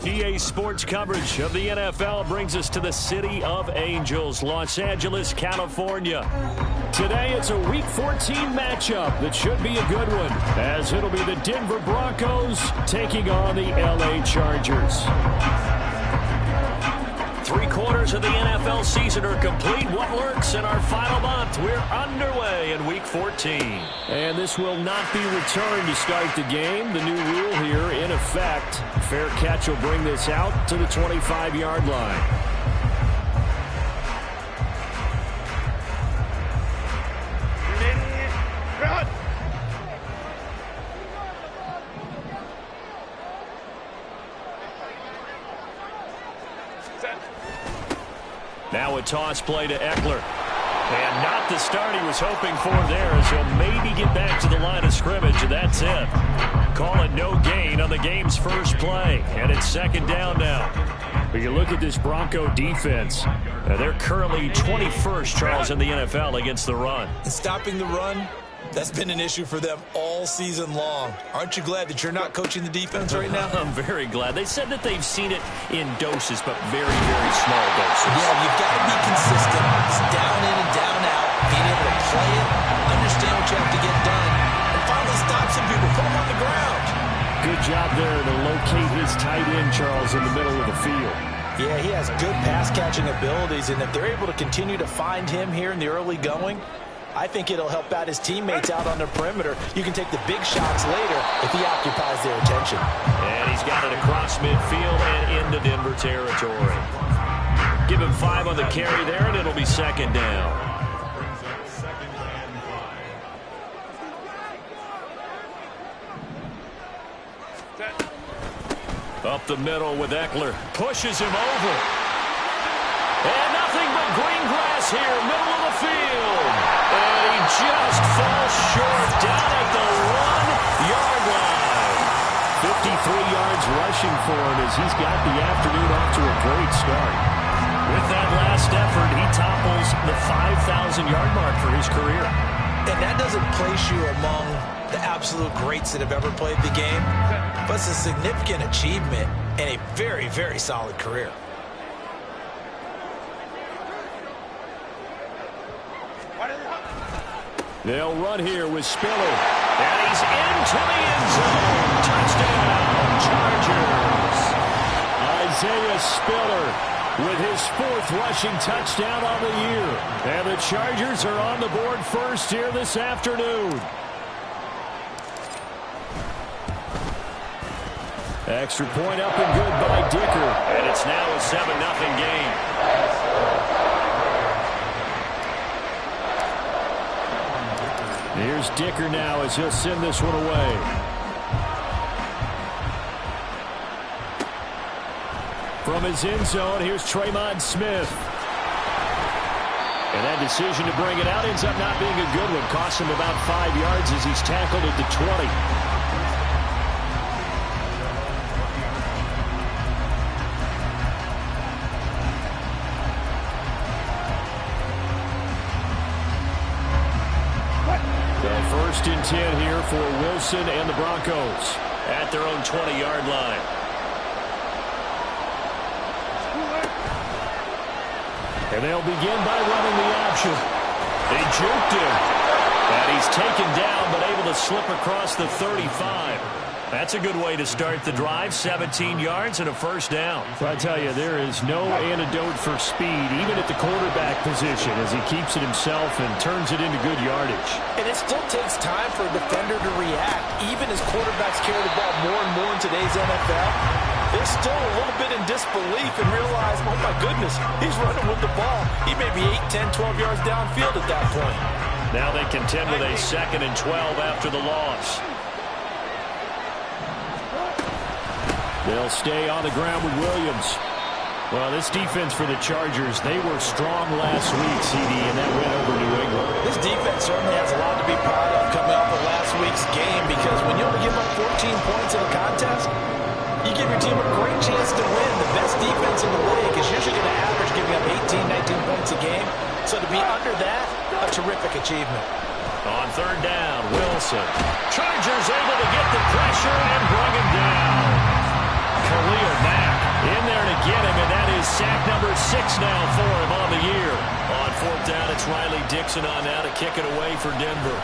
EA Sports coverage of the NFL brings us to the City of Angels, Los Angeles, California. Today, it's a Week 14 matchup that should be a good one, as it'll be the Denver Broncos taking on the LA Chargers. 3 quarters of the NFL season are complete. What lurks in our final month? We're underway in Week 14. And this will not be returned to start the game. The new rule here in effect. Fair catch will bring this out to the 25-yard line. Now a toss play to Eckler. And not the start he was hoping for there, as he'll maybe get back to the line of scrimmage, and that's it. Call it no gain on the game's first play, and it's second down now. But you look at this Bronco defense. They're currently 21st, Charles, in the NFL against the run. And stopping the run, that's been an issue for them all season long. Aren't you glad that you're not coaching the defense right now? I'm very glad. They said that they've seen it in doses, but very, very small doses. Yeah, you've got to be consistent. It's down in and down out, being able to play it, understand what you have to get done, and finally stop some people, put them on the ground. Good job there to locate his tight end, Charles, in the middle of the field. Yeah, he has good pass-catching abilities, and if they're able to continue to find him here in the early going, I think it'll help out his teammates out on the perimeter. You can take the big shots later if he occupies their attention. And he's got it across midfield and into Denver territory. Give him 5 on the carry there, and it'll be second down. Up the middle with Eckler. Pushes him over. And nothing but green grass here, middle of the field. And he just falls short down at the 1-yard line. 53 yards rushing for him as he's got the afternoon off to a great start. With that last effort, he topples the 5,000-yard mark for his career. And that doesn't place you among the absolute greats that have ever played the game, but it's a significant achievement and a very, very solid career. They'll run here with Spiller. And he's into the end zone. Touchdown, Chargers. Isaiah Spiller with his 4th rushing touchdown on the year. And the Chargers are on the board first here this afternoon. Extra point up and good by Dicker. And it's now a 7-0 game. Here's Dicker now as he'll send this one away. From his end zone, here's Tremont Smith. And that decision to bring it out ends up not being a good one. Costs him about 5 yards as he's tackled at the 20. First and 10 here for Wilson and the Broncos at their own 20-yard line. And they'll begin by running the option. They juked him. And he's taken down but able to slip across the 35. That's a good way to start the drive. 17 yards and a first down. So I tell you, there is no antidote for speed, even at the quarterback position, as he keeps it himself and turns it into good yardage. And it still takes time for a defender to react. Even as quarterbacks carry the ball more and more in today's NFL, they're still a little bit in disbelief and realize, oh my goodness, he's running with the ball. He may be 8, 10, 12 yards downfield at that point. Now they contend with a 2nd and 12 after the loss. They'll stay on the ground with Williams. Well, this defense for the Chargers, they were strong last week, CD, and that went over New England. This defense certainly has a lot to be proud of coming off of last week's game, because when you only give up 14 points in a contest, you give your team a great chance to win. The best defense in the league is usually going to average giving up 18, 19 points a game. So to be under that, a terrific achievement. On 3rd down, Wilson. Chargers able to get the pressure and bring him down. Khalil Mack Dixon on now to kick it away for Denver.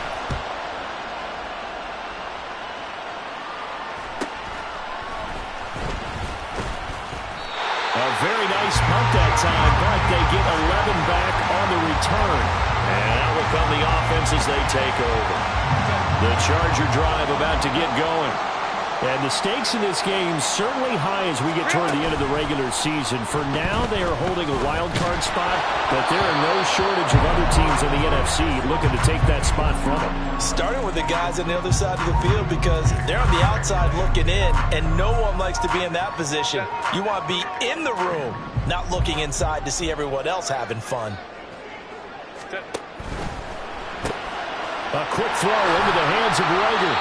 A very nice punt that time, but they get 11 back on the return. And out will come the offense as they take over. The Charger drive about to get going. And the stakes in this game certainly high as we get toward the end of the regular season. For now, they are holding a wild card spot, but there are no shortage of other teams in the NFC looking to take that spot from them. Starting with the guys on the other side of the field because they're on the outside looking in, and no one likes to be in that position. You want to be in the room, not looking inside to see everyone else having fun. A quick throw into the hands of Rager.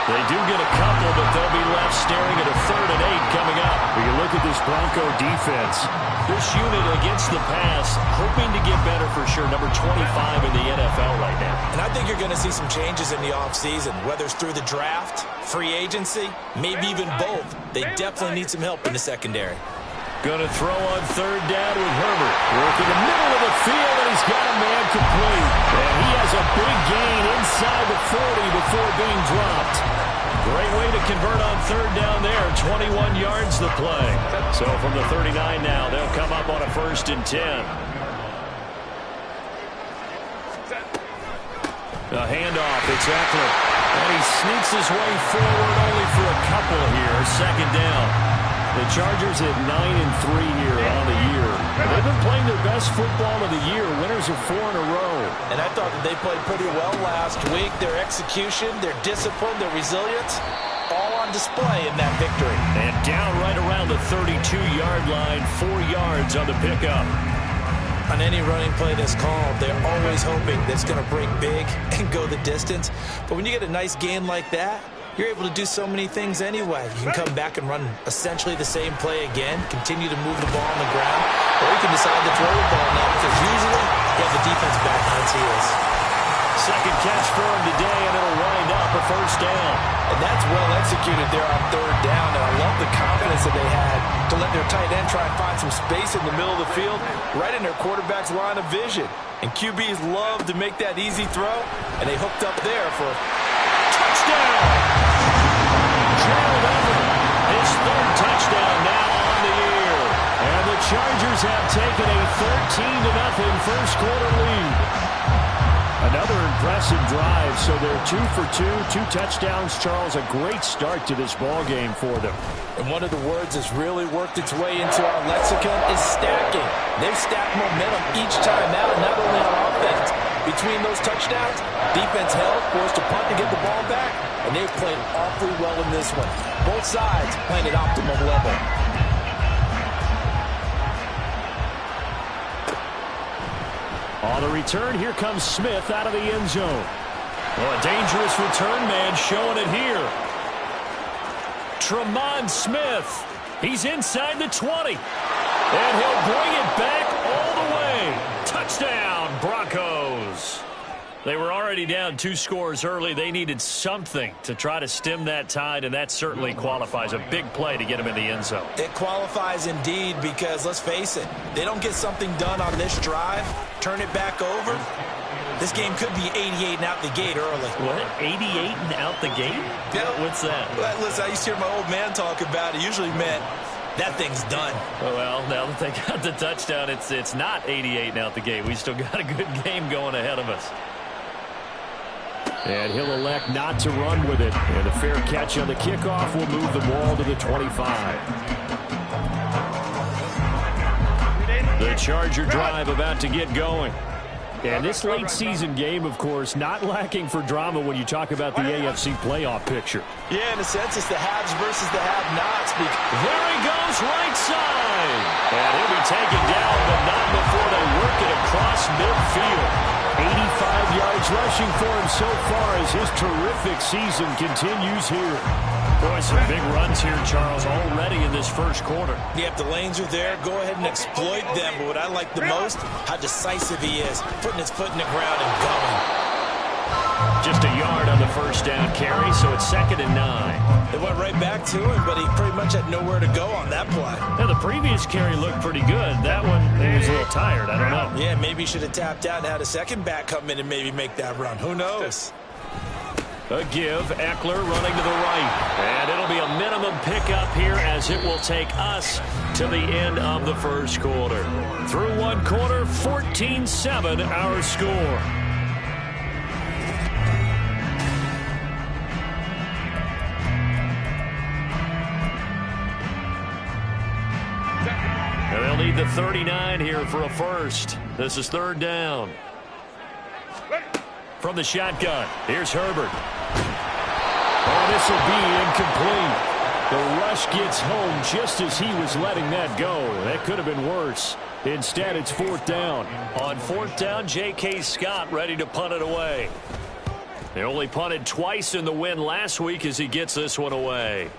They do get a couple, but they'll be left staring at a 3rd and 8 coming up. When you look at this Bronco defense, this unit against the pass, hoping to get better for sure. Number 25 in the NFL right now. And I think you're going to see some changes in the offseason, whether it's through the draft, free agency, maybe even both. They definitely need some help in the secondary. Going to throw on 3rd down with Herbert. Work in the middle of the field, and he's got a man complete. And he has a big gain inside the 40 before being dropped. Great way to convert on 3rd down there. 21 yards the play. So from the 39 now, they'll come up on a 1st and 10. A handoff. It's Eckler. And he sneaks his way forward only for a couple here. 2nd down. The Chargers at 9-3 here on the year. They've been playing their best football of the year. Winners of 4 in a row. And I thought that they played pretty well last week. Their execution, their discipline, their resilience, all on display in that victory. And down right around the 32-yard line, 4 yards on the pickup. On any running play that's called, they're always hoping that it's going to break big and go the distance. But when you get a nice gain like that, you're able to do so many things anyway. You can come back and run essentially the same play again, continue to move the ball on the ground, or you can decide to throw the ball now because usually you have the defense back on its heels. 2nd catch for him today, and it'll wind up a 1st down. And that's well executed there on 3rd down, and I love the confidence that they had to let their tight end try and find some space in the middle of the field, right in their quarterback's line of vision. And QBs love to make that easy throw, and they hooked up there for a touchdown. Gerald Everett, his 3rd touchdown now on the year. And the Chargers have taken a 13-0 first quarter lead. Another impressive drive, so they're 2 for 2, 2 touchdowns. Charles, a great start to this ball game for them. And one of the words that's really worked its way into our lexicon is stacking. They've stacked momentum each time out, not only on offense. Between those touchdowns, defense held, forced a punt to get the ball back, and they've played awfully well in this one. Both sides playing at optimum level. On the return, here comes Smith out of the end zone. Well, a dangerous return man showing it here. Tremont Smith. He's inside the 20. And he'll bring it back all the way. Touchdown, Broncos. They were already down 2 scores early. They needed something to try to stem that tide, and that certainly qualifies. A big play to get them in the end zone. It qualifies indeed because, let's face it, they don't get something done on this drive, turn it back over, this game could be 88 and out the gate early. What? 88 and out the gate? Yeah. What's that? Listen, I used to hear my old man talk about it. Usually meant that thing's done. Well, now that they got the touchdown, it's not 88 and out the gate. We still got a good game going ahead of us. And he'll elect not to run with it. And a fair catch on the kickoff will move the ball to the 25. The Charger drive about to get going. And this late season game, of course, not lacking for drama when you talk about the AFC playoff picture. Yeah, in a sense, it's the haves versus the have-nots. There he goes, right side. And he'll be taken down, but not before they work it across midfield. 85 yards rushing for him so far as his terrific season continues here. Boy, some big runs here, Charles, already in this first quarter. Yeah, if the lanes are there, go ahead and exploit them. But what I like the most, how decisive he is, putting his foot in the ground and going. Just a yard on the first down carry, so it's 2nd and 9. They went right back to him, but he pretty much had nowhere to go on that play. Now, the previous carry looked pretty good. That one, he was a little tired. I don't know. Yeah, maybe he should have tapped out and had a second back come in and maybe make that run. Who knows? A give, Eckler running to the right. And it'll be a minimum pickup here as it will take us to the end of the first quarter. Through one quarter, 14-7 our score. And they'll need the 39 here for a first. This is 3rd down. From the shotgun, here's Herbert. Oh, this will be incomplete. The rush gets home just as he was letting that go. That could have been worse. Instead, it's 4th down. On 4th down, J.K. Scott ready to punt it away. They only punted twice in the win last week as he gets this one away.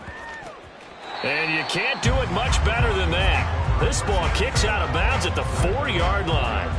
And you can't do it much better than that. This ball kicks out of bounds at the 4-yard line.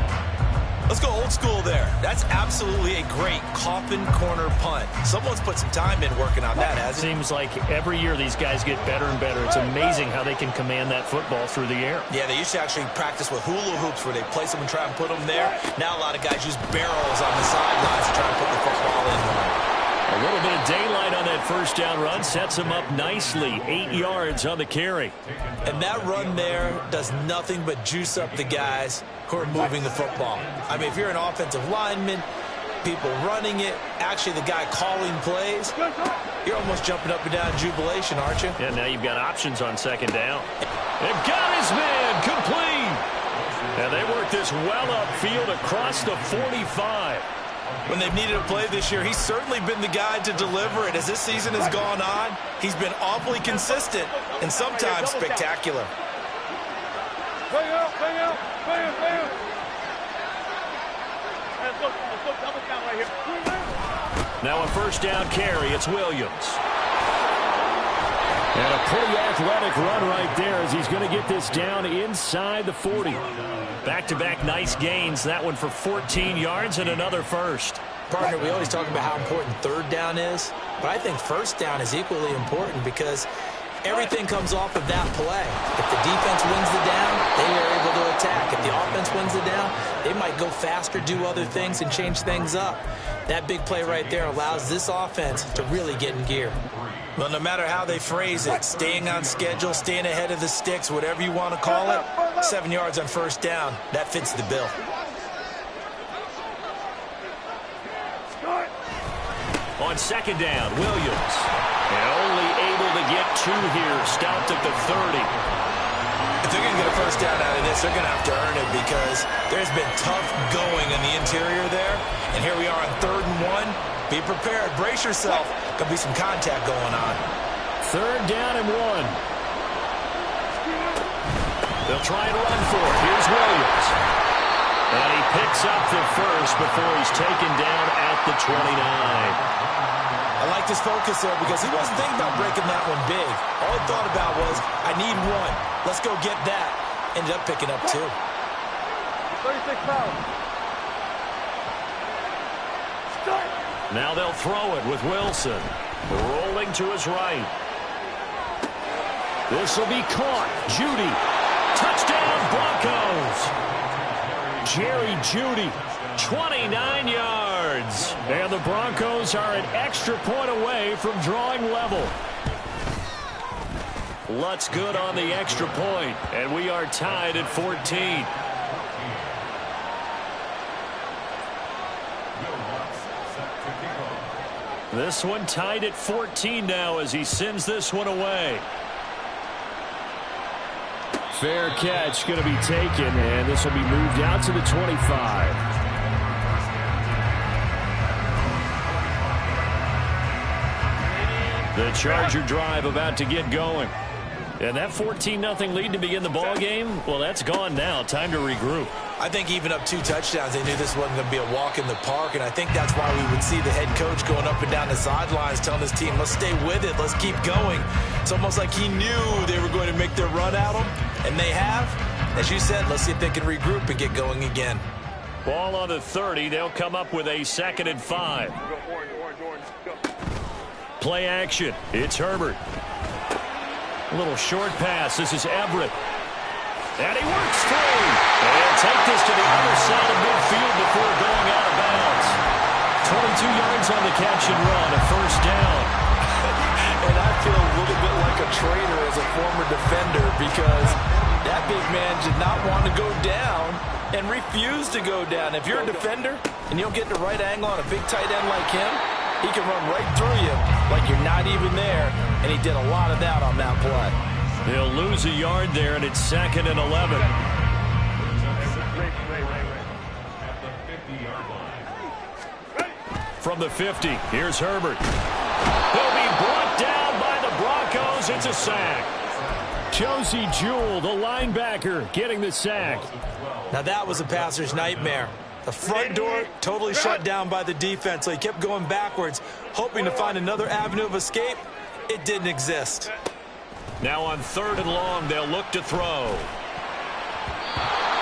Let's go old school there. That's absolutely a great coffin corner punt. Someone's put some time in working on that, hasn't it? Seems like every year these guys get better and better. It's amazing how they can command that football through the air. Yeah, they used to actually practice with hula hoops where they place them and try and put them there. Now a lot of guys use barrels on the sidelines to try and put the football in. A little bit of daylight on that first down run sets him up nicely. 8 yards on the carry. And that run there does nothing but juice up the guys who are moving the football. I mean, if you're an offensive lineman, people running it, actually the guy calling plays, you're almost jumping up and down in jubilation, aren't you? Yeah, now you've got options on 2nd down. They've got his man complete. And they work this well upfield across the 45. When they've needed a play this year, he's certainly been the guy to deliver it. As this season has gone on, he's been awfully consistent and sometimes spectacular. Now a first down carry. It's Williams. And a pretty athletic run right there as he's going to get this down inside the 40. Back-to-back nice gains. That one for 14 yards and another first. Partner, we always talk about how important 3rd down is, but I think 1st down is equally important because everything comes off of that play. If the defense wins the down, they are able to attack. If the offense wins the down, they might go faster, do other things, and change things up. That big play right there allows this offense to really get in gear. Well, no matter how they phrase it, staying on schedule, staying ahead of the sticks, whatever you want to call it, 7 yards on 1st down, that fits the bill. On 2nd down, Williams. And only able to get 2 here, stopped at the 30. If they're going to get a first down out of this, they're going to have to earn it because there's been tough going in the interior there. And here we are on 3rd and 1. Be prepared. Brace yourself. Could be some contact going on. 3rd down and 1. They'll try and run for it. Here's Williams. And he picks up the first before he's taken down at the 29. I like this focus there because he wasn't thinking about breaking that one big. All he thought about was, I need 1. Let's go get that. Ended up picking up 2. 36 pounds. Now they'll throw it with Wilson. Rolling to his right. This will be caught. Judy. Touchdown Broncos. Jerry Judy. 29 yards. And the Broncos are an extra point away from drawing level. Lutz good on the extra point, and we are tied at 14. This one tied at 14 now as he sends this one away. Fair catch going to be taken, and this will be moved out to the 25. The Charger drive about to get going. And that 14-0 lead to begin the ball game, well, that's gone now. Time to regroup. I think even up 2 touchdowns, they knew this wasn't going to be a walk in the park, and I think that's why we would see the head coach going up and down the sidelines telling his team, let's stay with it, let's keep going. It's almost like he knew they were going to make their run at him, and they have. As you said, let's see if they can regroup and get going again. Ball on the 30. They'll come up with a 2nd and 5. Play action. It's Herbert. A little short pass. This is Everett. And he works through. And take this to the other side of midfield before going out of bounds. 22 yards on the catch and run. A 1st down. And I feel a little bit like a traitor as a former defender because that big man did not want to go down and refused to go down. If you're a defender and you don't get the right angle on a big tight end like him, he can run right through you like you're not even there, and he did a lot of that on that play. He'll lose a yard there, and it's 2nd and 11. From the 50, here's Herbert. He'll be brought down by the Broncos. It's a sack. Josie Jewell, the linebacker, getting the sack. Now that was a passer's nightmare. The front door totally shut down by the defense, so he kept going backwards, hoping to find another avenue of escape. It didn't exist. Now on 3rd and long, they'll look to throw.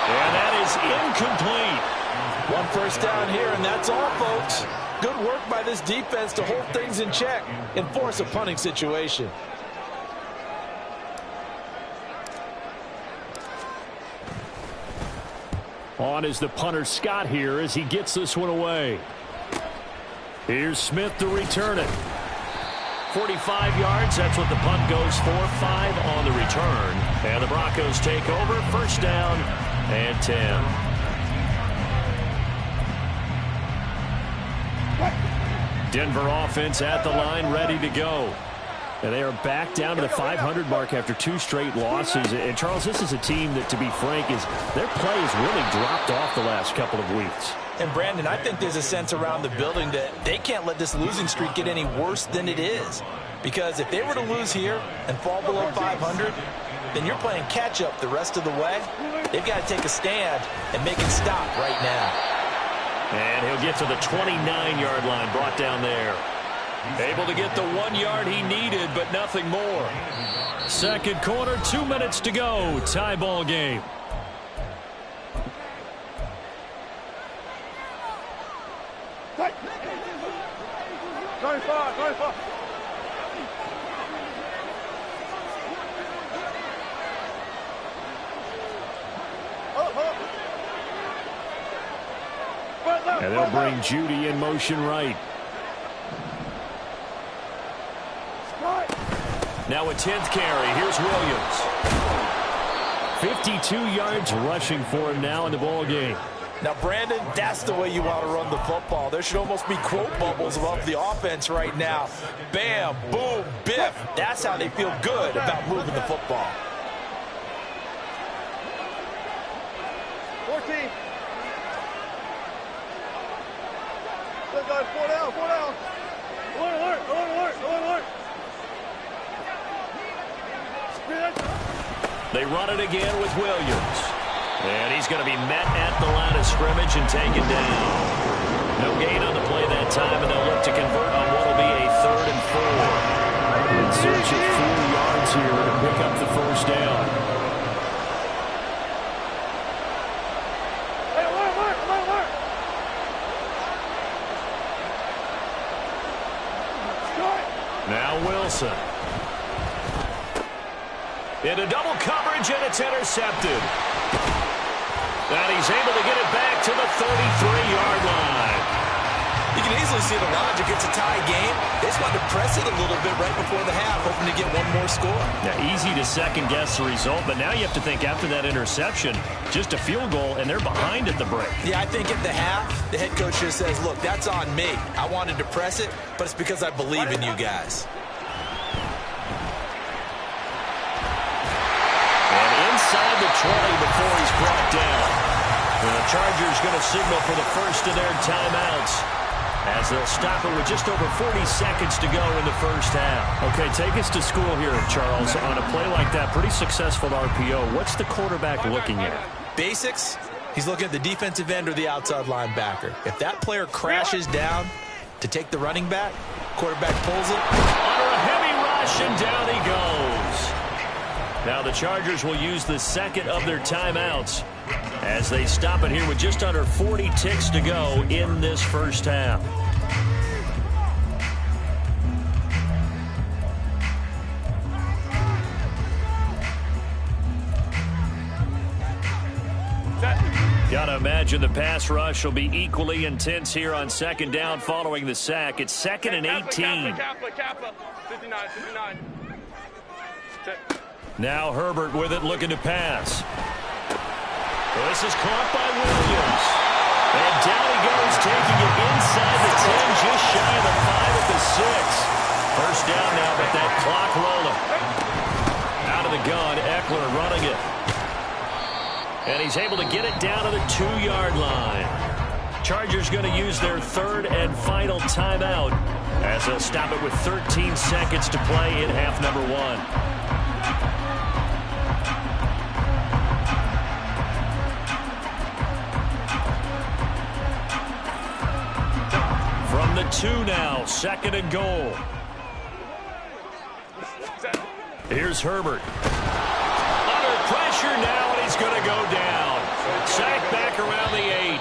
And that is incomplete. 1 first down here, and that's all, folks. Good work by this defense to hold things in check and force a punting situation. On is the punter Scott here as he gets this one away. Here's Smith to return it. 45 yards, that's what the punt goes for. 5 on the return. And the Broncos take over. 1st down and 10. Denver offense at the line, ready to go. And they are back down to the 500 mark after 2 straight losses. And, Charles, this is a team that, to be frank, their play has really dropped off the last couple of weeks. And, Brandon, I think there's a sense around the building that they can't let this losing streak get any worse than it is. Because if they were to lose here and fall below 500, then you're playing catch-up the rest of the way. They've got to take a stand and make it stop right now. And he'll get to the 29-yard line, brought down there. Able to get the 1 yard he needed, but nothing more. 2nd quarter, 2 minutes to go. Tie ball game. And they'll bring Judy in motion right. Now a 10th carry. Here's Williams. 52 yards rushing for him now in the ball game. Now, Brandon, that's the way you want to run the football. There should almost be quote bubbles above the offense right now. Bam, boom, biff. That's how they feel good about moving the football. 14. Good guys, 4 down, 4 down. Alert, alert, alert, alert, alert. They run it again with Williams. And he's going to be met at the line of scrimmage and taken down. No gain on the play that time, and they'll look to convert on what will be a 3rd and 4. In search of 4 yards here to pick up the 1st down. Hey, alert, alert, alert, alert. Now Wilson. Into double coverage, and it's intercepted. And he's able to get it back to the 33-yard line. You can easily see the logic. It's a tie game. They just want to press it a little bit right before the half, hoping to get one more score. Now, easy to second-guess the result, but now you have to think after that interception, just a field goal, and they're behind at the break. Yeah, I think at the half, the head coach just says, look, that's on me. I wanted to press it, but it's because I believe in you guys. Inside the 20 before he's brought down. And the Chargers going to signal for the first of their timeouts as they'll stop it with just over 40 seconds to go in the first half. Okay, take us to school here, Charles. On a play like that, pretty successful RPO. What's the quarterback looking at? Basics, he's looking at the defensive end or the outside linebacker. If that player crashes down to take the running back, quarterback pulls it. Under a heavy rush, and down he goes. Now the Chargers will use the second of their timeouts as they stop it here with just under 40 ticks to go in this first half. Gotta imagine the pass rush will be equally intense here on second down following the sack. It's 2nd and 18. Now Herbert with it, looking to pass. This is caught by Williams. And down he goes, taking it inside the 10, just shy of the 5 at the 6. First down now, but that clock rolling. Out of the gun, Eckler running it. And he's able to get it down to the 2-yard line. Chargers going to use their 3rd and final timeout as they'll stop it with 13 seconds to play in half number 1. From the 2 now, 2nd and goal. Here's Herbert. Under pressure now, and he's going to go down. Sack back around the 8.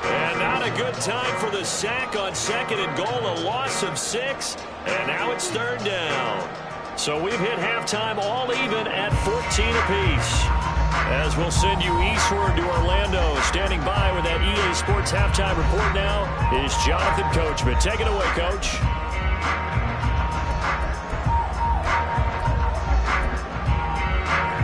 And not a good time for the sack on 2nd and goal, a loss of 6. And now it's 3rd down. So we've hit halftime all even at 14 apiece. As we'll send you eastward to Orlando. Standing by with that EA Sports halftime report now is Jonathan Coachman. Take it away, Coach.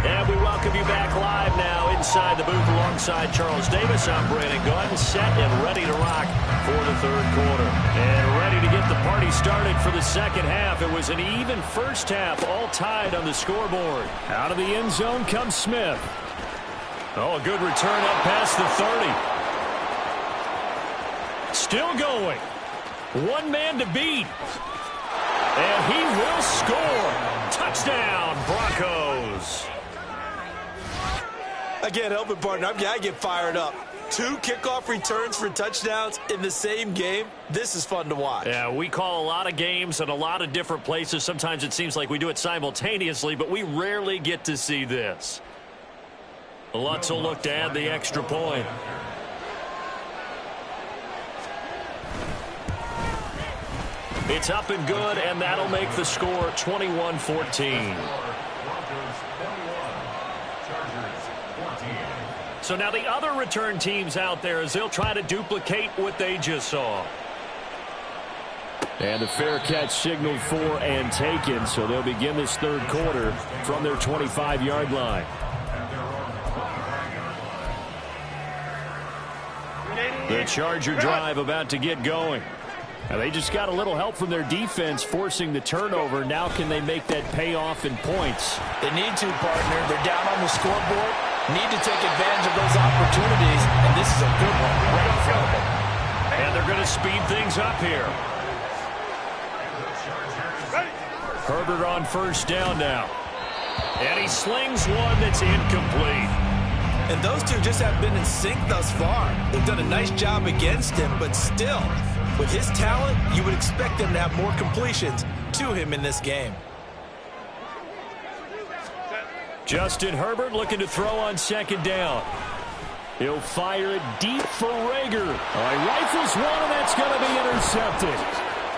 And we welcome you back live now inside the booth alongside Charles Davis. I'm Brandon Gordon, set and ready to rock for the 3rd quarter. And ready to get the party started for the second half. It was an even first half, all tied on the scoreboard. Out of the end zone comes Smith. Oh, a good return up past the 30. Still going. One man to beat. And he will score. Touchdown, Broncos. I can't help it, partner. I get fired up. 2 kickoff returns for touchdowns in the same game. This is fun to watch. Yeah, we call a lot of games in a lot of different places. Sometimes it seems like we do it simultaneously, but we rarely get to see this. Lutz will look to add the extra point. It's up and good, and that'll make the score 21-14. So now the other return teams out there as they'll try to duplicate what they just saw. And the fair catch signaled for and taken, so they'll begin this 3rd quarter from their 25-yard line. The Charger drive about to get going. Now they just got a little help from their defense forcing the turnover. Now can they make that pay off in points? They need to, partner. They're down on the scoreboard. Need to take advantage of those opportunities, and this is a good one right in front of them. And they're going to speed things up here. Herbert on first down now. And he slings one that's incomplete. And those two just have been in sync thus far. They've done a nice job against him, but still, with his talent, you would expect them to have more completions to him in this game. Justin Herbert looking to throw on 2nd down. He'll fire it deep for Rager. He rifles one, and that's going to be intercepted.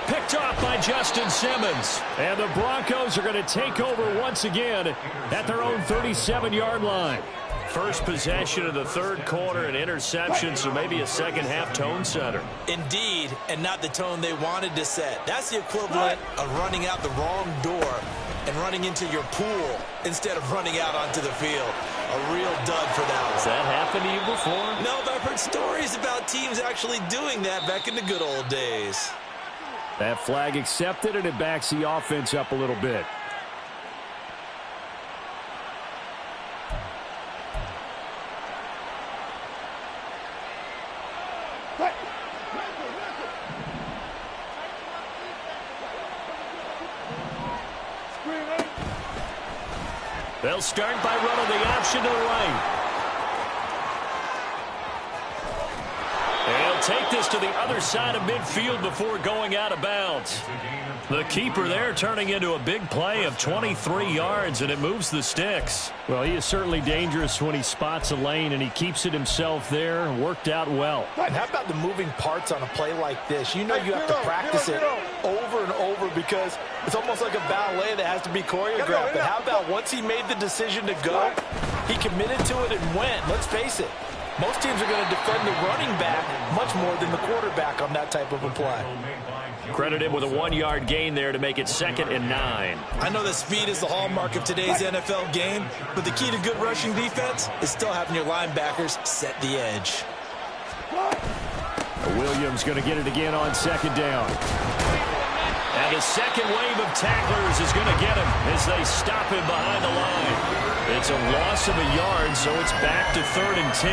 Picked off by Justin Simmons. And the Broncos are going to take over once again at their own 37-yard line. First possession of the 3rd quarter, an interception, so maybe a second-half tone setter. Indeed, and not the tone they wanted to set. That's the equivalent of running out the wrong door and running into your pool instead of running out onto the field. A real dud for that one. Has that happened to you before? No, but I've heard stories about teams actually doing that back in the good old days. That flag accepted, and it backs the offense up a little bit. They'll start by running the option to the right. And he'll take this to the other side of midfield before going out of bounds. The keeper there turning into a big play of 23 yards, and it moves the sticks. Well, he is certainly dangerous when he spots a lane, and he keeps it himself there. Worked out well. And how about the moving parts on a play like this? You know you have to practice it over and over because it's almost like a ballet that has to be choreographed. But how about once he made the decision to go, he committed to it and went. Let's face it, most teams are going to defend the running back much more than the quarterback on that type of a play. Credit him with a 1-yard gain there to make it 2nd and 9. I know that speed is the hallmark of today's NFL game, but the key to good rushing defense is still having your linebackers set the edge. Williams going to get it again on 2nd down. And the second wave of tacklers is going to get him as they stop him behind the line. It's a loss of a yard, so it's back to 3rd and 10.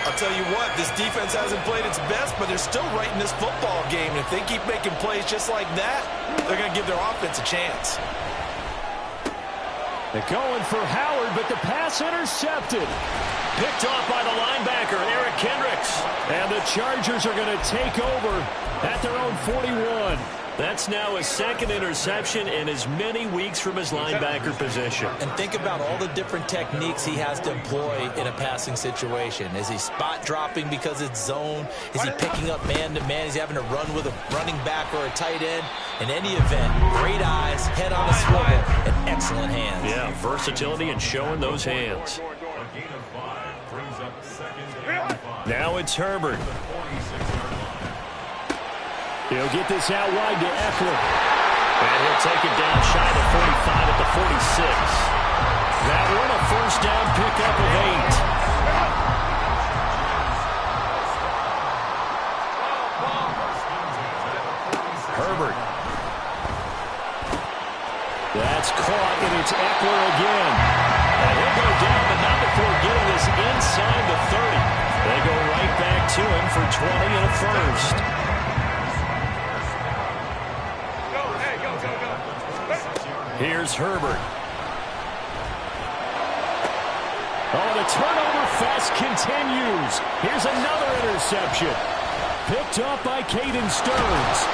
I'll tell you what, this defense hasn't played its best, but they're still right in this football game. And if they keep making plays just like that, they're going to give their offense a chance. They're going for Howard, but the pass intercepted. Picked off by the linebacker, Eric Kendricks. And the Chargers are going to take over at their own 41. That's now his 2nd interception in as many weeks from his linebacker position. And think about all the different techniques he has to employ in a passing situation. Is he spot dropping because it's zone? Is he picking up man-to-man? Is he having to run with a running back or a tight end? In any event, great eyes, head on a swivel, and excellent hands. Yeah, versatility and showing those hands. Now it's Herbert. He'll get this out wide to Eckler. And he'll take it down shy of the 45 at the 46. That one a 1st down pickup of 8. Herbert. That's caught, and it's Eckler again. And he'll go down, but not before getting this inside the 30. They go right back to him for 20 and a 1st. Here's Herbert. Oh, the turnover fest continues. Here's another interception. Picked up by Caden Stearns.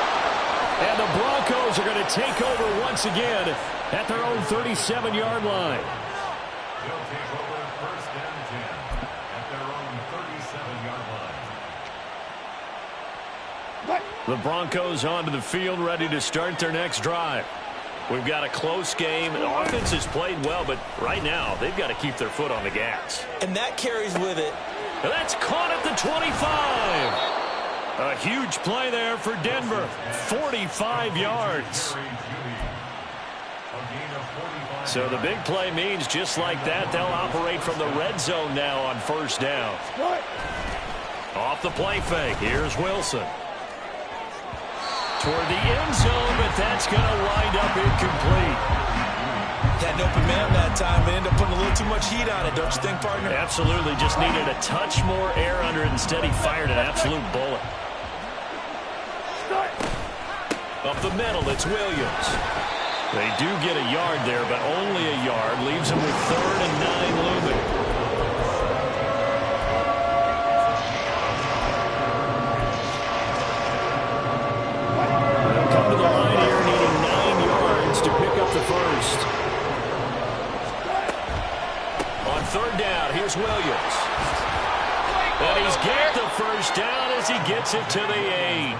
And the Broncos are going to take over once again at their own 37-yard line. They'll take over 1st and 10 at their own 37-yard line. The Broncos onto the field, ready to start their next drive. We've got a close game. The offense has played well, but right now they've got to keep their foot on the gas. And that carries with it. And that's caught at the 25. A huge play there for Denver. 45 yards. So the big play means just like that, they'll operate from the red zone now on 1st down. Off the play fake. Here's Wilson. Toward the end zone, but that's going to wind up incomplete. Had an open man that time, but ended up putting a little too much heat on it, don't you think, partner? Absolutely. Just needed a touch more air under it. Instead, he fired an absolute bullet. Up the middle, it's Williams. They do get a yard there, but only a yard. Leaves them with 3rd and 9 looming. They'll come to the line here, needing 9 yards to pick up the 1st. On 3rd down, here's Williams. And he's got the 1st down as he gets it to the 8.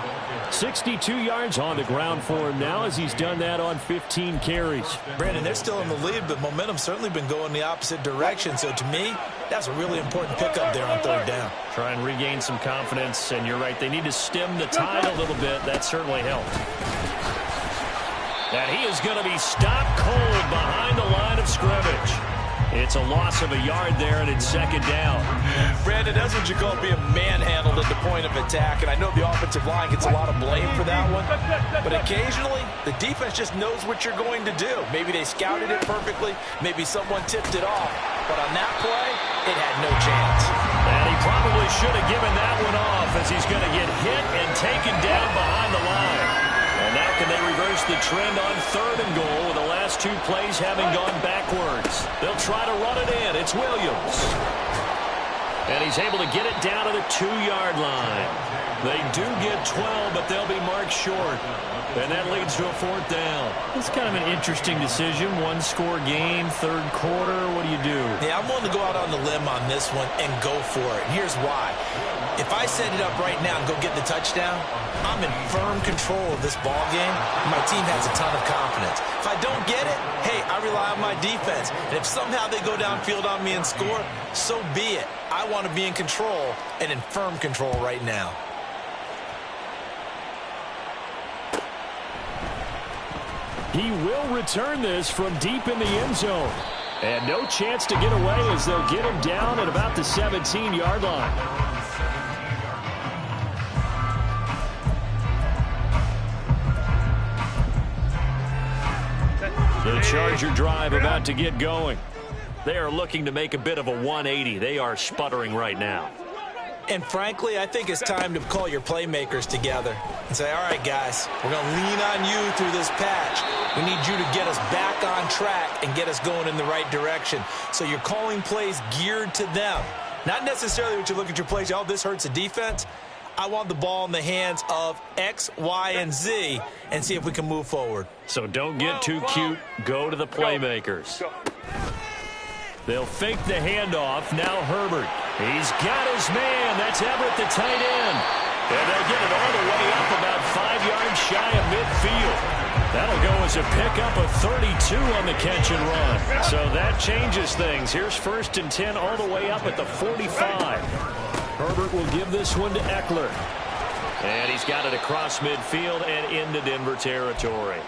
62 yards on the ground for him now as he's done that on 15 carries. Brandon, they're still in the lead, but momentum's certainly been going the opposite direction. So to me, that's a really important pickup there on 3rd down. Try and regain some confidence, and you're right, they need to stem the tide a little bit. That certainly helped. And he is going to be stopped cold behind the line of scrimmage. It's a loss of a yard there, and it's 2nd down. Brandon, that's what you call being manhandled at the point of attack, and I know the offensive line gets a lot of blame for that one, but occasionally the defense just knows what you're going to do. Maybe they scouted it perfectly, maybe someone tipped it off, but on that play, it had no chance. And he probably should have given that one off as he's going to get hit and taken down behind the line. And now can they reverse the trend on 3rd and goal with the last 2 plays having gone backwards? They'll try to run it in. It's Williams. And he's able to get it down to the 2-yard line. They do get 12, but they'll be marked short. And that leads to a 4th down. It's kind of an interesting decision. 1-score game, 3rd quarter. What do you do? Yeah, I'm willing to go out on the limb on this one and go for it. Here's why. If I set it up right now and go get the touchdown, I'm in firm control of this ball game. My team has a ton of confidence. If I don't get it, hey, I rely on my defense. And if somehow they go downfield on me and score, so be it. I want to be in control and in firm control right now. He will return this from deep in the end zone. And no chance to get away as they'll get him down at about the 17-yard line. The Charger drive about to get going. They are looking to make a bit of a 180. They are sputtering right now. And frankly, I think it's time to call your playmakers together and say, all right, guys, we're going to lean on you through this patch. We need you to get us back on track and get us going in the right direction. So you're calling plays geared to them. Not necessarily when you look at your plays, oh, this hurts the defense. I want the ball in the hands of X, Y, and Z and see if we can move forward. So don't get too cute. Go to the playmakers. They'll fake the handoff. Now Herbert. He's got his man. That's Everett, the tight end. And they'll get it all the way up about 5 yards shy of midfield. That'll go as a pickup of 32 on the catch and run. So that changes things. Here's 1st and 10 all the way up at the 45. Herbert will give this one to Eckler. And he's got it across midfield and into Denver territory.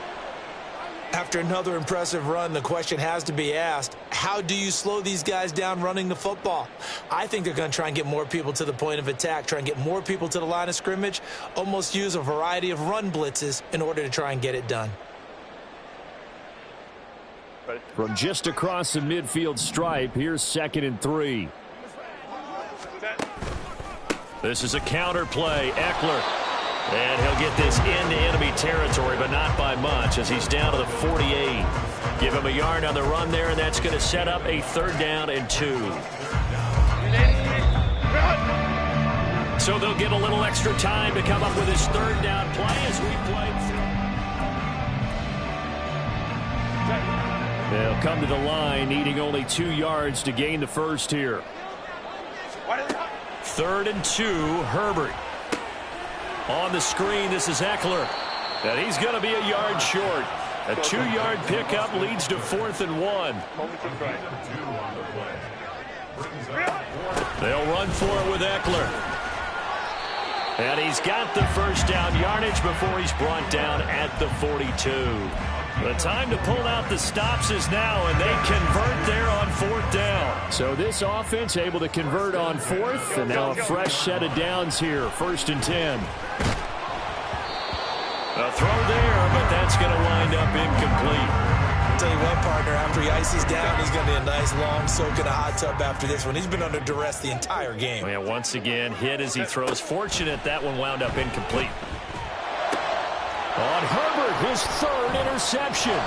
After another impressive run, the question has to be asked, how do you slow these guys down running the football? I think they're going to try and get more people to the point of attack, try and get more people to the line of scrimmage, almost use a variety of run blitzes in order to try and get it done. From just across the midfield stripe, here's 2nd and 3. This is a counter play. Eckler. And he'll get this into enemy territory, but not by much as he's down to the 48. Give him a yard on the run there, and that's going to set up a 3rd down and 2. So they'll get a little extra time to come up with his 3rd down play as we play through. They'll come to the line, needing only 2 yards to gain the first here. 3rd and 2, Herbert. On the screen, this is Eckler. And he's going to be a yard short. A 2-yard pickup leads to 4th and 1. They'll run for it with Eckler. And he's got the 1st down yardage before he's brought down at the 42. The time to pull out the stops is now, and they convert there on 4th down. So this offense able to convert on 4th, and now a fresh set of downs here, 1st and 10. A throw there, but that's going to wind up incomplete. I'll tell you what, partner, after he ices down, he's going to be a nice long soak in a hot tub after this one. He's been under duress the entire game. Yeah, once again, hit as he throws. Fortunate that one wound up incomplete. On Herbert, his 3rd interception.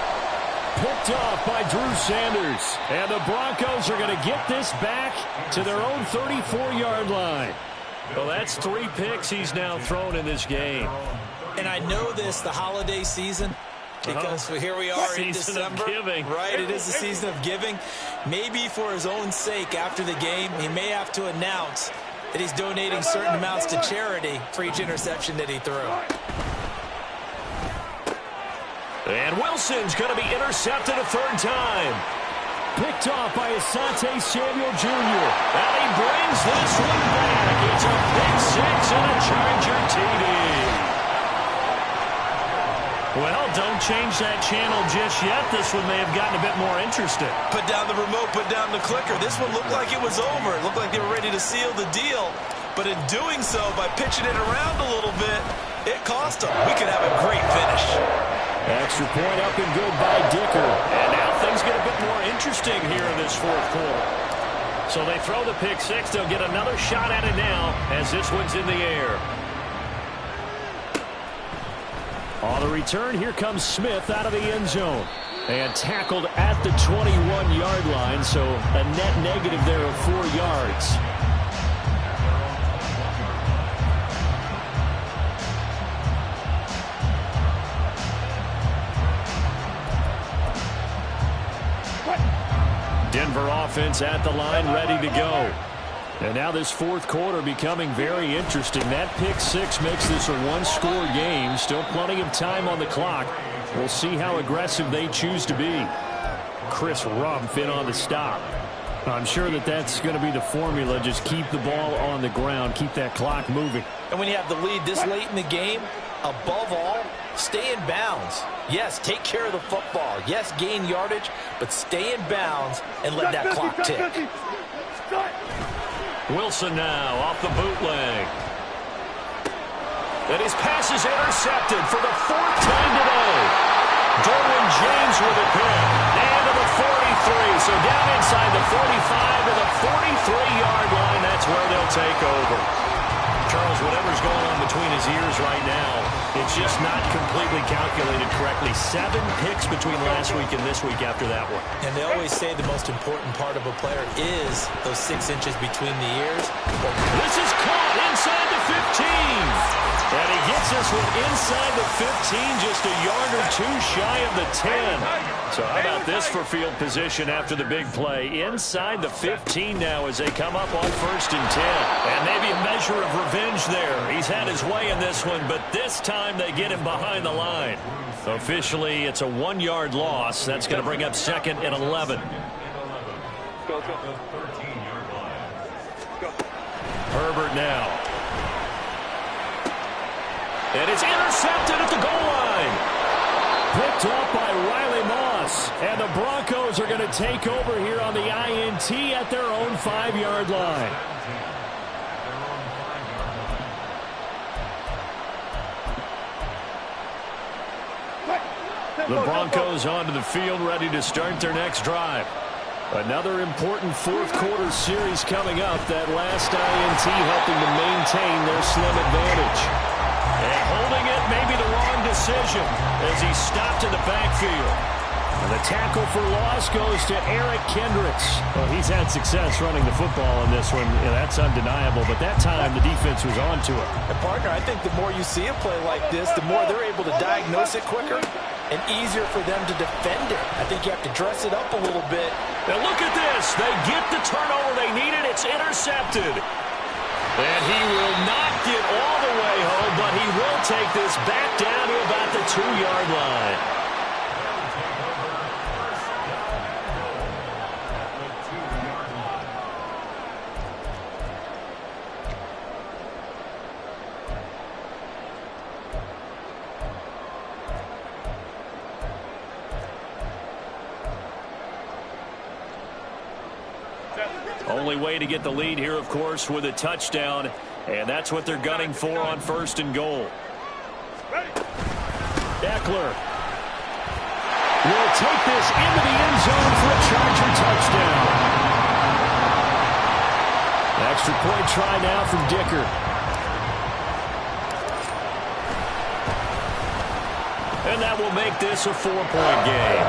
Picked off by Drew Sanders. And the Broncos are going to get this back to their own 34-yard line. Well, that's 3 picks he's now thrown in this game. And I know this, the holiday season, because here we are in December. Right, it is the season of giving. Maybe for his own sake after the game, he may have to announce that he's donating certain amounts to charity for each interception that he threw. And Wilson's going to be intercepted a 3rd time. Picked off by Asante Samuel Jr. And he brings this one back. It's a pick 6 and a Charger TD. Well, don't change that channel just yet. This one may have gotten a bit more interesting. Put down the remote, put down the clicker. This one looked like it was over. It looked like they were ready to seal the deal. But in doing so, by pitching it around a little bit, it cost them. We could have a great finish. Extra point up and good by Dicker. And now things get a bit more interesting here in this 4th quarter. So they throw the pick 6. They'll get another shot at it now as this one's in the air. On the return, here comes Smith out of the end zone. And tackled at the 21-yard line, so a net negative there of 4 yards. Denver offense at the line, ready to go. And now this fourth quarter becoming very interesting. That pick six makes this a one-score game. Still plenty of time on the clock. We'll see how aggressive they choose to be. Chris Rumpf in on the stop. I'm sure that that's going to be the formula. Just keep the ball on the ground. Keep that clock moving. And when you have the lead this late in the game, above all, stay in bounds. Yes, take care of the football. Yes, gain yardage, but stay in bounds and let that clock tick. Wilson now off the bootleg. And his pass is intercepted for the fourth time today. Derwin James with a pick. And to the 43. So down inside the 45 to the 43-yard line. That's where they'll take over. Charles, whatever's going on between his ears right now, it's just not completely calculated correctly. 7 picks between last week and this week after that one. And they always say the most important part of a player is those 6 inches between the ears. This is caught inside the 15. And he gets this one inside the 15, just a yard or two shy of the 10. So how about this for field position after the big play? Inside the 15 now as they come up on 1st and 10. And maybe a measure of revenge there. He's had his way in this one, but this time they get him behind the line. Officially, it's a 1-yard loss. That's going to bring up 2nd and 11. Herbert now. And it's intercepted at the goal line. Picked up by Riley Moss. And the Broncos are going to take over here on the INT at their own 5-yard line. The Broncos onto the field, ready to start their next drive. Another important fourth quarter series coming up. That last INT helping to maintain their slim advantage. And holding it may be the wrong decision as he stopped in the backfield. And the tackle for loss goes to Eric Kendricks. Well, he's had success running the football in this one. Yeah, that's undeniable. But that time, the defense was on to it. And partner, I think the more you see a play like this, the more they're able to diagnose it quicker and easier for them to defend it. I think you have to dress it up a little bit. Now look at this. They get the turnover they needed. It's intercepted. And he will not get all the way home, but he will take this back down to about the 2-yard line. Only way to get the lead here, of course, with a touchdown. And that's what they're gunning for on 1st and goal. Eckler will take this into the end zone for a Charger touchdown. Extra point try now from Dicker. And that will make this a 4-point game.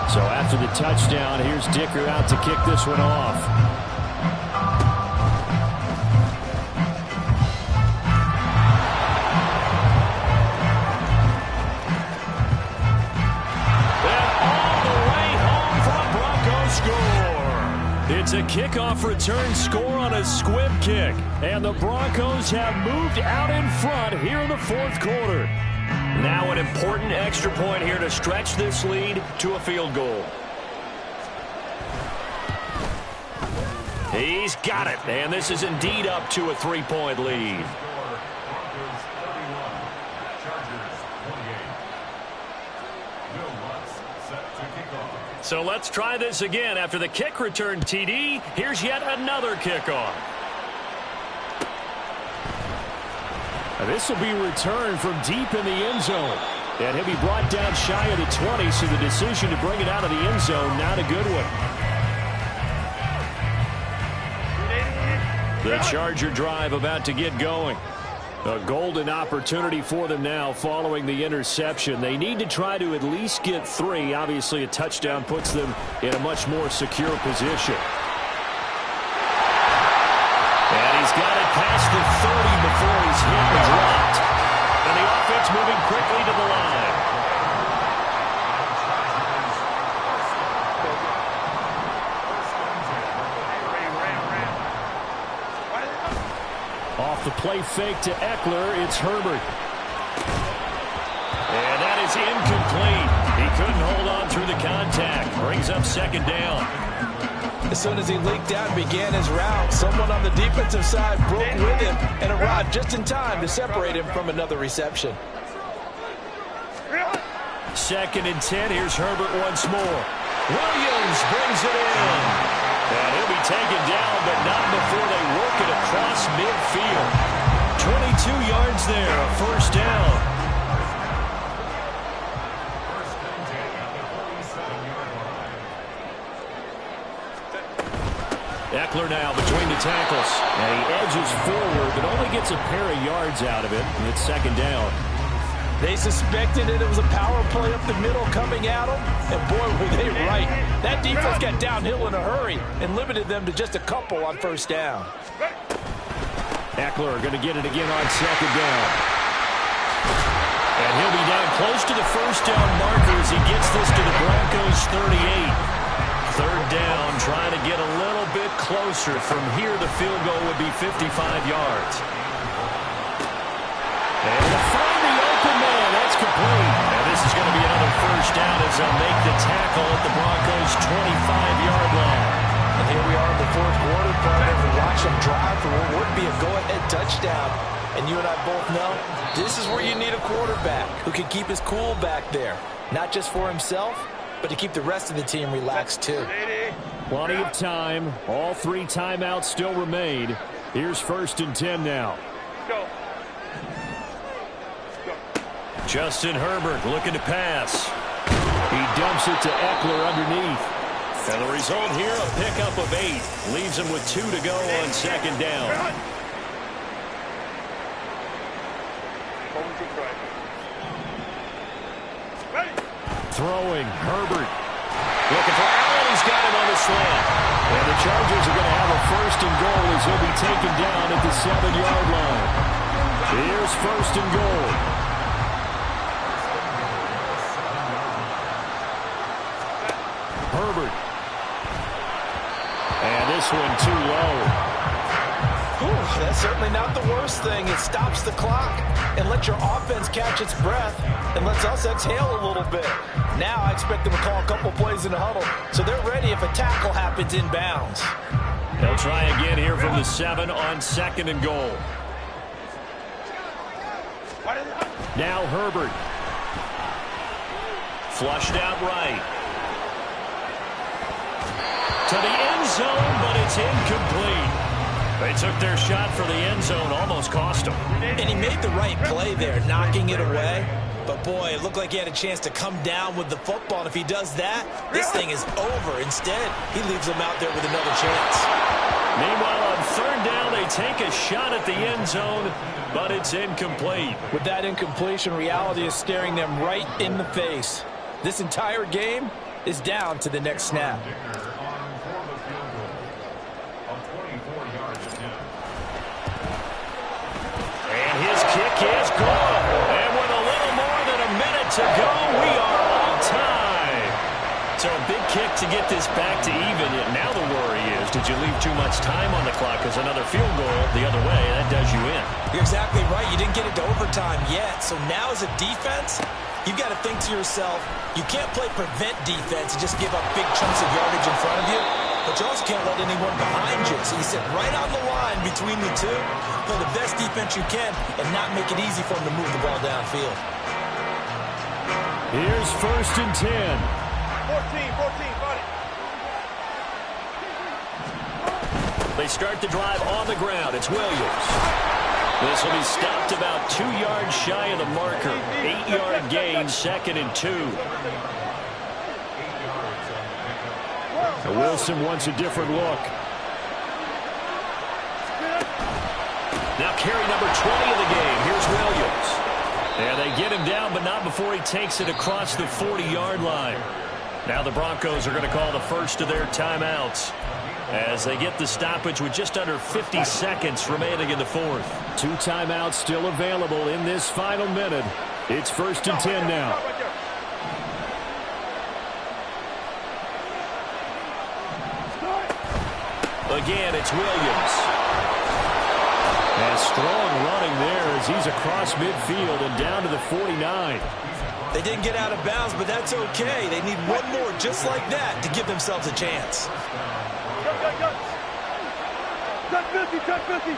So after the touchdown, here's Dicker out to kick this one off. And all the way home for a Broncos score. It's a kickoff return score on a squib kick. And the Broncos have moved out in front here in the fourth quarter. Now an important extra point here to stretch this lead to a field goal. He's got it, and this is indeed up to a 3-point lead. So let's try this again. After the kick return TD, here's yet another kickoff. This will be returned from deep in the end zone. And he'll be brought down shy of the 20, so the decision to bring it out of the end zone, not a good one. The Charger drive about to get going. A golden opportunity for them now following the interception. They need to try to at least get 3. Obviously, a touchdown puts them in a much more secure position. Off the play fake to Eckler, it's Herbert. And that is incomplete. He couldn't hold on through the contact. Brings up second down. As soon as he leaked out and began his route, someone on the defensive side broke with him and arrived just in time to separate him from another reception. 2nd and 10. Here's Herbert once more. Williams brings it in. And he'll be taken down, but not before they work it across midfield. 22 yards there, a first down. Eckler now between the tackles. And he edges forward, but only gets a pair of yards out of it. And it's second down. They suspected it was a power play up the middle coming at them, and boy, were they right. That defense got downhill in a hurry and limited them to just a couple on first down. Eckler going to get it again on second down. And he'll be down close to the first down marker as he gets this to the Broncos' 38. Third down, trying to get a little bit closer. From here, the field goal would be 55 yards. And to find the open man, that's complete. And this is going to be another first down as they'll make the tackle at the Broncos' 25-yard line. And here we are in the fourth quarter, partner. We watch them drive for what would be a go-ahead touchdown. And you and I both know this is where you need a quarterback who can keep his cool back there. Not just for himself, but to keep the rest of the team relaxed too. Plenty of time. All 3 timeouts still remain. Here's 1st and 10 now. Go. Justin Herbert looking to pass. He dumps it to Eckler underneath. And the result here, a pickup of 8. Leaves him with 2 to go on second down. Throwing, Herbert. Looking for Allen, he's got him on the slant. And the Chargers are going to have a 1st and goal as he'll be taken down at the 7-yard line. Here's 1st and goal. Herbert. And this one too low. Whew, that's certainly not the worst thing. It stops the clock and lets your offense catch its breath and lets us exhale a little bit. Now I expect them to call a couple plays in the huddle so they're ready if a tackle happens inbounds. They'll try again here from the 7 on 2nd and goal. Now Herbert. Flushed out right. To the end zone, but it's incomplete. They took their shot for the end zone, almost cost him. And he made the right play there, knocking it away. But boy, it looked like he had a chance to come down with the football. And if he does that, this thing is over. Instead, he leaves him out there with another chance. Meanwhile, on 3rd down, they take a shot at the end zone, but it's incomplete. With that incompletion, reality is staring them right in the face. This entire game is down to the next snap. And his kick is good. And with a little more than a minute to go, we are on time. So a big kick to get this back to even. Now the worry is, did you leave too much time on the clock? Because another field goal the other way, that does you in. You're exactly right. You didn't get it to overtime yet. So now as a defense, you've got to think to yourself, you can't play prevent defense and just give up big chunks of yardage in front of you. But you also can't let anyone behind you. So you sit right on the line between the two, play the best defense you can, and not make it easy for them to move the ball downfield. Here's 1st and 10. 14, got it. They start the drive on the ground. It's Williams. This will be stopped about 2 yards shy of the marker. 8-yard gain, 2nd and 2. Wilson wants a different look. Now carry number 20 of the game. Here's Williams. And they get him down, but not before he takes it across the 40-yard line. Now the Broncos are going to call the first of their timeouts as they get the stoppage with just under 50 seconds remaining in the 4th. 2 timeouts still available in this final minute. It's 1st and 10 now. Again, it's Williams. As strong running there as he's across midfield and down to the 49. They didn't get out of bounds, but that's okay. They need one more just like that to give themselves a chance. Cut 50, cut 50.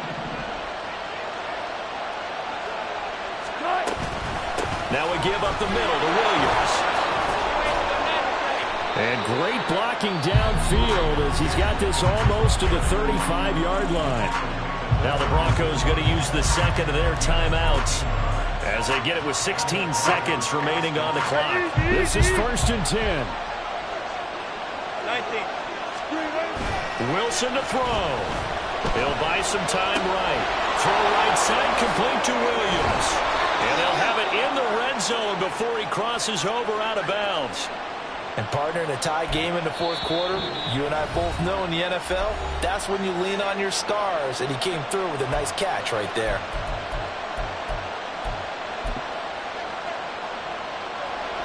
Now we give up the middle to Williams. And great blocking downfield as he's got this almost to the 35-yard line. Now the Broncos going to use the second of their timeouts as they get it with 16 seconds remaining on the clock. This is 1st and 10. 19. Wilson to throw. He'll buy some time right. Throw right side complete to Williams. And they'll have it in the red zone before he crosses over out of bounds. And partner, in a tie game in the fourth quarter, you and I both know in the NFL, that's when you lean on your stars, and he came through with a nice catch right there.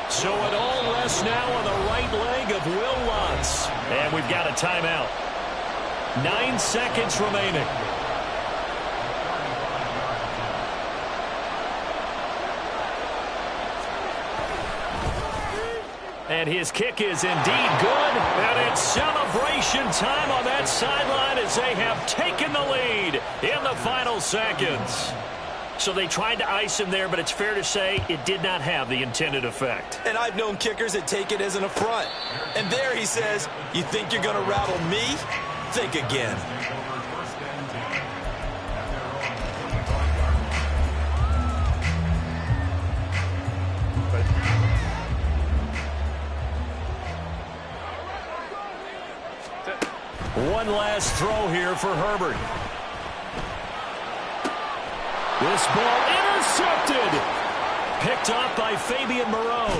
So it all rests now on the right leg of Will Lutz. And we've got a timeout. 9 seconds remaining. And his kick is indeed good. And it's celebration time on that sideline as they have taken the lead in the final seconds. So they tried to ice him there, but it's fair to say it did not have the intended effect. And I've known kickers that take it as an affront. And there he says, you think you're going to rattle me? Think again. One last throw here for Herbert. This ball intercepted. Picked off by Fabian Moreau.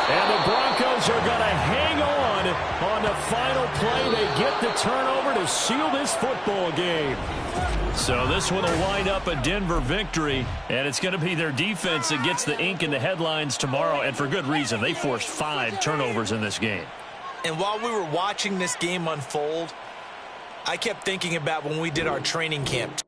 And the Broncos are going to hang on the final play. They get the turnover to seal this football game. So this one will wind up a Denver victory, and it's going to be their defense that gets the ink in the headlines tomorrow, and for good reason. They forced 5 turnovers in this game. And while we were watching this game unfold, I kept thinking about when we did our training camp